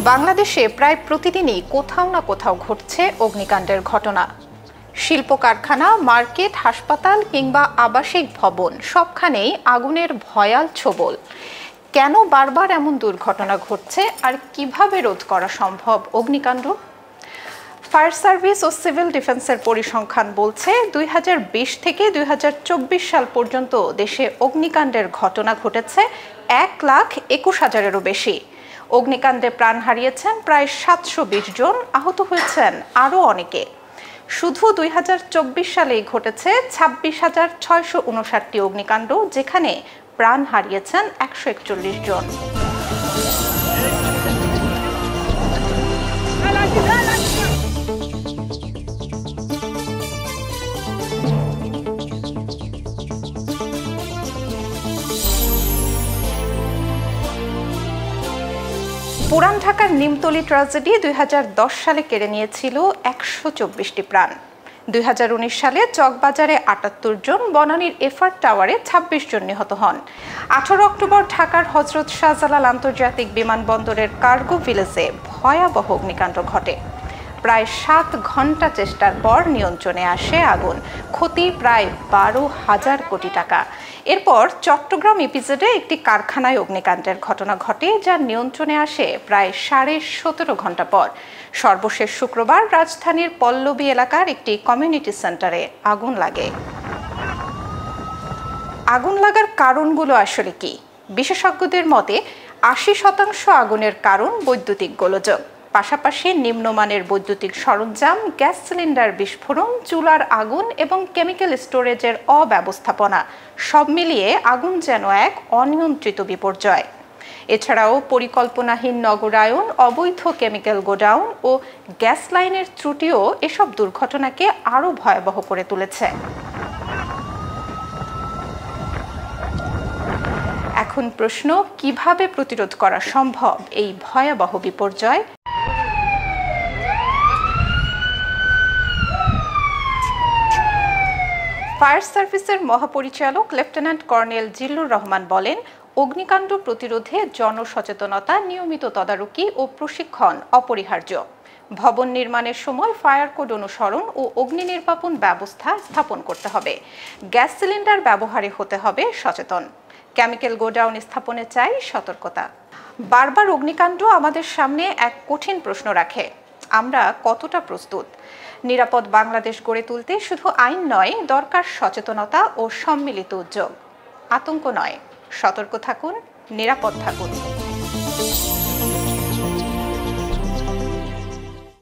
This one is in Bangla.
বাংলাদেশে প্রায় প্রতিদিনই কোথাও না কোথাও ঘটছে অগ্নিকাণ্ডের ঘটনা। শিল্প কারখানা, মার্কেট, হাসপাতাল কিংবা আবাসিক ভবন সবখানেই আগুনের ভয়াল ছোবল। কেন বারবার এমন দুর্ঘটনা ঘটছে আর কিভাবে রোধ করা সম্ভব অগ্নিকাণ্ড? ফায়ার সার্ভিস ও সিভিল ডিফেন্সের পরিসংখ্যান বলছে 2020 থেকে 2024 সাল পর্যন্ত দেশে অগ্নিকাণ্ডের ঘটনা ঘটেছে 1,21,000-এরও বেশি। অগ্নিকাণ্ডে প্রাণ হারিয়েছেন প্রায় 720 জন, আহত হয়েছেন আরও অনেকে। শুধু 2024 সালেই ঘটেছে 26,659টি অগ্নিকাণ্ড, যেখানে প্রাণ হারিয়েছেন 141 জন। পুরান ঢাকার নিমতলী ট্র্যাজেডি 2010 সালে কেড়ে নিয়েছিল 124টি প্রাণ। 2019 সালে চকবাজারে 78 জন, বনানীর এফআর টাওয়ারে 26 জন নিহত হন। 18 অক্টোবর ঢাকার হযরত শাহজালাল আন্তর্জাতিক বিমানবন্দরের কার্গো ভিলেজে ভয়াবহ অগ্নিকাণ্ড ঘটে। প্রায় 7 ঘন্টা চেষ্টার পর নিয়ন্ত্রণে আসে আগুন। ক্ষতি প্রায় 12,000 কোটি টাকা। এরপর চট্টগ্রাম ইপিজেডে একটি কারখানায় অগ্নিকাণ্ডের ঘটনা ঘটে, যা নিয়ন্ত্রণে আসে প্রায় 17.5 ঘন্টা পর। সর্বশেষ শুক্রবার রাজধানীর পল্লবী এলাকার একটি কমিউনিটি সেন্টারে আগুন লাগে। আগুন লাগার কারণগুলো আসলে কি? বিশেষজ্ঞদের মতে 80% আগুনের কারণ বৈদ্যুতিক গোলযোগ। পাশাপাশি নিম্নমানের বৈদ্যুতিক সরঞ্জাম, গ্যাস সিলিন্ডার বিস্ফোরণ, চুলার আগুন এবং কেমিক্যাল স্টোরেজের অব্যবস্থাপনা সব মিলিয়ে আগুন যেন এক অনিয়ন্ত্রিত বিপর্যয়। এছাড়াও পরিকল্পনাহীন নগরায়ন, অবৈধ কেমিক্যাল গোডাউন ও গ্যাস লাইনের ত্রুটিও এসব দুর্ঘটনাকে আরও ভয়াবহ করে তুলেছে। এখন প্রশ্ন, কিভাবে প্রতিরোধ করা সম্ভব এই ভয়াবহ বিপর্যয়? ফায়ার সার্ভিসের মহাপরিচালক লেফটেন্যান্ট কর্নেল জিল্লুর রহমান বলেন, অগ্নিকাণ্ড প্রতিরোধে জনসচেতনতা, নিয়মিত তদারকি ও প্রশিক্ষণ অপরিহার্য। ভবন নির্মাণের সময় ফায়ার কোড অনুসরণ ও অগ্নি নির্বাপন ব্যবস্থা স্থাপন করতে হবে। গ্যাস সিলিন্ডার ব্যবহারে হতে হবে সচেতন। কেমিক্যাল গোডাউন স্থাপনে চাই সতর্কতা। বারবার অগ্নিকাণ্ড আমাদের সামনে এক কঠিন প্রশ্ন রাখে, আমরা কতটা প্রস্তুত? নিরাপদ বাংলাদেশ গড়ে তুলতে শুধু আইন নয়, দরকার সচেতনতা ও সম্মিলিত উদ্যোগ। আতঙ্ক নয়, সতর্ক থাকুন, নিরাপদ থাকুন।